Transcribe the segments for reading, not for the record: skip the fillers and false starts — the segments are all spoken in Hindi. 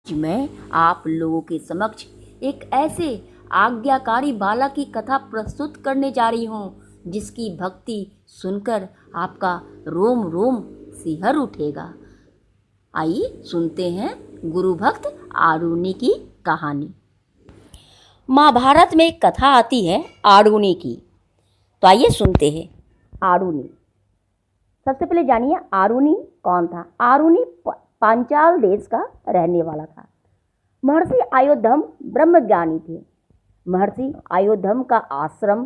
मैं आप लोगों के समक्ष एक ऐसे आज्ञाकारी बालक की कथा प्रस्तुत करने जा रही हूँ जिसकी भक्ति सुनकर आपका रोम रोम सिहर उठेगा। आइए सुनते हैं गुरु भक्त आरुणि की कहानी। महाभारत में एक कथा आती है आरुणि की, तो आइए सुनते हैं। आरुणि, सबसे पहले जानिए आरुणि कौन था। आरुणि पांचाल देश का रहने वाला था। महर्षि आयोधम ब्रह्मज्ञानी थे। महर्षि आयोधम का आश्रम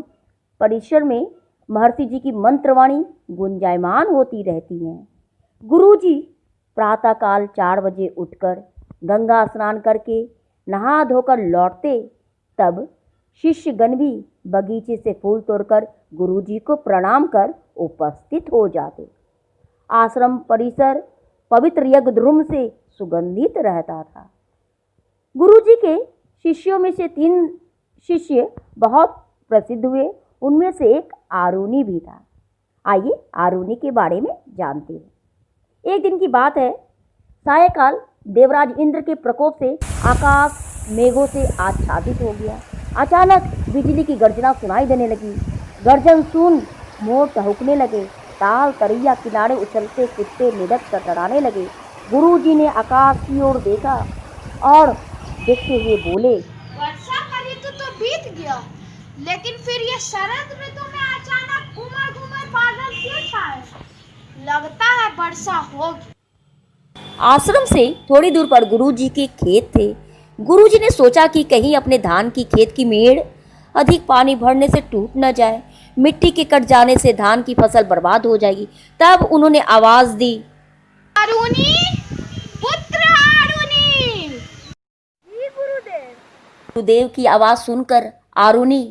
परिसर में महर्षि जी की मंत्रवाणी गुंजायमान होती रहती हैं। गुरुजी प्रातःकाल 4 बजे उठकर गंगा स्नान करके नहा धोकर लौटते, तब शिष्यगण भी बगीचे से फूल तोड़कर गुरुजी को प्रणाम कर उपस्थित हो जाते। आश्रम परिसर पवित्र यज्ञद्रुम से सुगंधित रहता था। गुरुजी के शिष्यों में से 3 शिष्य बहुत प्रसिद्ध हुए। उनमें से एक आरुणि भी था। आइए आरुणि के बारे में जानते हैं। एक दिन की बात है। सायकाल देवराज इंद्र के प्रकोप से आकाश मेघों से आच्छादित हो गया। अचानक बिजली की गर्जना सुनाई देने लगी। गर्जन सुन मोर टहुकने लगे, ताल तरिया किनारे उछलते कुत्ते निडक टटराने लगे। गुरुजी ने आकाश की ओर देखा और देखते हुए बोले, वर्षा का ऋतु तो बीत गया, लेकिन फिर ये शरद ऋतु में अचानक उमड़ बादल क्यों छाए? लगता है वर्षा होगी। आश्रम से थोड़ी दूर पर गुरुजी के खेत थे। गुरुजी ने सोचा कि कहीं अपने धान की खेत की मेड़ अधिक पानी भरने से टूट न जाए, मिट्टी के कट जाने से धान की फसल बर्बाद हो जाएगी। तब उन्होंने आवाज दी, आरुणि, पुत्र आरुणि। जी गुरुदेव। गुरुदेव की आवाज सुनकर आरुणि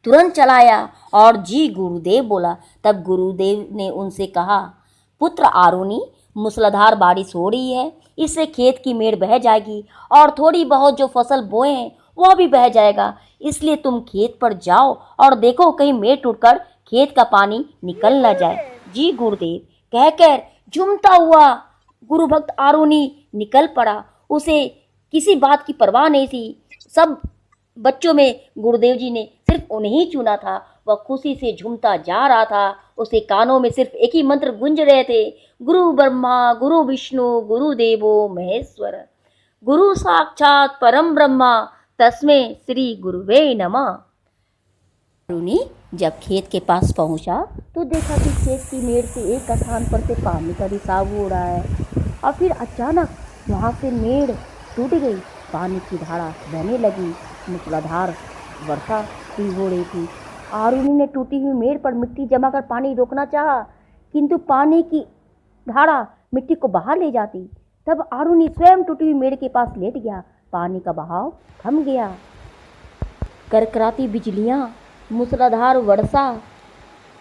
तुरंत चलाया और जी गुरुदेव बोला। तब गुरुदेव ने उनसे कहा, पुत्र आरुणि, मूसलाधार बारिश हो रही है, इससे खेत की मेड़ बह जाएगी और थोड़ी बहुत जो फसल बोए हैं वह भी बह जाएगा। इसलिए तुम खेत पर जाओ और देखो कहीं मेड़ टूटकर खेत का पानी निकल न जाए। जी गुरुदेव कहकर झूमता हुआ गुरु भक्त आरुणि निकल पड़ा। उसे किसी बात की परवाह नहीं थी। सब बच्चों में गुरुदेव जी ने सिर्फ उन्हें ही चुना था। वह खुशी से झूमता जा रहा था। उसके कानों में सिर्फ एक ही मंत्र गूंज रहे थे, गुरु ब्रह्मा गुरु विष्णु गुरु देवो महेश्वर, गुरु साक्षात परम ब्रह्मा तस्मै श्री गुरुवे नमः। आरुणि जब खेत के पास पहुंचा तो देखा कि खेत की मेड़ से एक स्थान पर से पानी का रिसाव हो रहा है और फिर अचानक वहां से मेड़ टूट गई। पानी की धारा बहने लगी। मूसलाधार वर्षा भी हो रही थी। आरुणि ने टूटी हुई मेड़ पर मिट्टी जमा कर पानी रोकना चाहा, किंतु पानी की धारा मिट्टी को बहा ले जाती। तब आरुणि स्वयं टूटी हुई मेड़ के पास लेट गया। पानी का बहाव थम गया। करकराती बिजलियां, मूसलाधार वर्षा,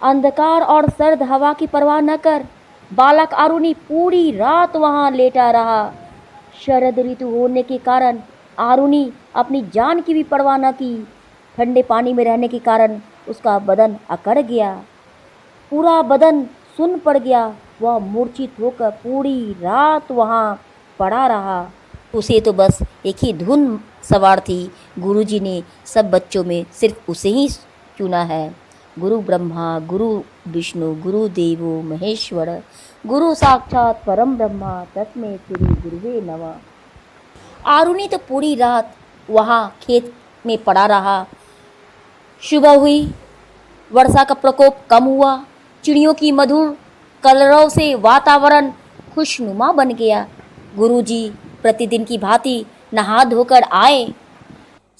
अंधकार और सर्द हवा की परवाह न कर बालक आरुणि पूरी रात वहां लेटा रहा। शरद ऋतु होने के कारण आरुणि अपनी जान की भी परवाह न की। ठंडे पानी में रहने के कारण उसका बदन अकड़ गया, पूरा बदन सुन्न पड़ गया। वह मूर्छित होकर पूरी रात वहाँ पड़ा रहा। उसे तो बस एक ही धुन सवार थी। गुरुजी ने सब बच्चों में सिर्फ उसे ही चुना है, गुरु ब्रह्मा गुरु विष्णु गुरु देवो महेश्वर, गुरु साक्षात परम ब्रह्मा तस्मै श्री गुरुवे नमः। आरुणि तो पूरी रात वहाँ खेत में पड़ा रहा। सुबह हुई, वर्षा का प्रकोप कम हुआ। चिड़ियों की मधुर कलरव से वातावरण खुशनुमा बन गया। गुरुजी प्रतिदिन की भांति नहा धोकर आए।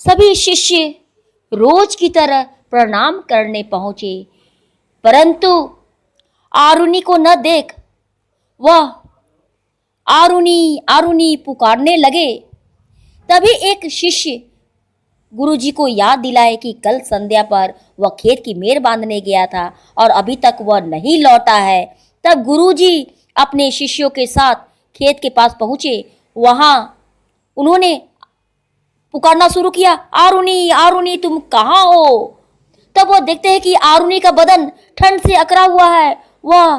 सभी शिष्य रोज की तरह प्रणाम करने पहुंचे, परंतु आरुणि को न देख वह आरुणि आरुणि पुकारने लगे। तभी एक शिष्य गुरुजी को याद दिलाए कि कल संध्या पर वह खेत की मेड़ बांधने गया था और अभी तक वह नहीं लौटा है। तब गुरुजी अपने शिष्यों के साथ खेत के पास पहुंचे। वहां उन्होंने पुकारना शुरू किया, आरुणि आरुणि तुम कहाँ हो? तब वह देखते हैं कि आरुणि का बदन ठंड से अकड़ा हुआ है। वह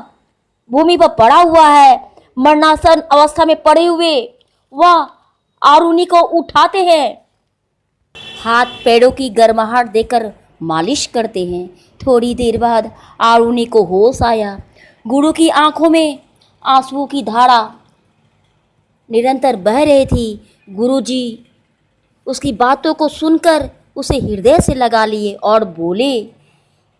भूमि पर पड़ा हुआ है, मरणासन अवस्था में पड़े हुए। वह आरुणि को उठाते हैं, हाथ पैरों की गर्माहट देकर मालिश करते हैं। थोड़ी देर बाद आरुणि को होश आया। गुरु की आंखों में आंसुओं की धारा निरंतर बह रही थी। गुरुजी उसकी बातों को सुनकर उसे हृदय से लगा लिए और बोले,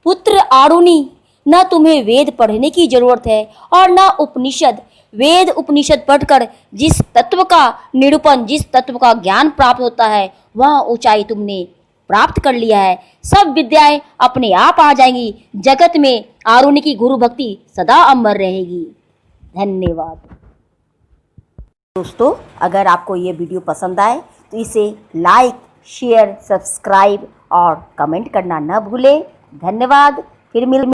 पुत्र आरुणि, न तुम्हें वेद पढ़ने की जरूरत है और न उपनिषद। वेद उपनिषद पढ़कर जिस तत्व का निरूपण, जिस तत्व का ज्ञान प्राप्त होता है, वह ऊंचाई तुमने प्राप्त कर लिया है। सब विद्याएं अपने आप आ जाएंगी। जगत में आरुणि की गुरु भक्ति सदा अमर रहेगी। धन्यवाद। दोस्तों, अगर आपको ये वीडियो पसंद आए तो इसे लाइक, शेयर, सब्सक्राइब और कमेंट करना न भूलें। धन्यवाद। फिर मिल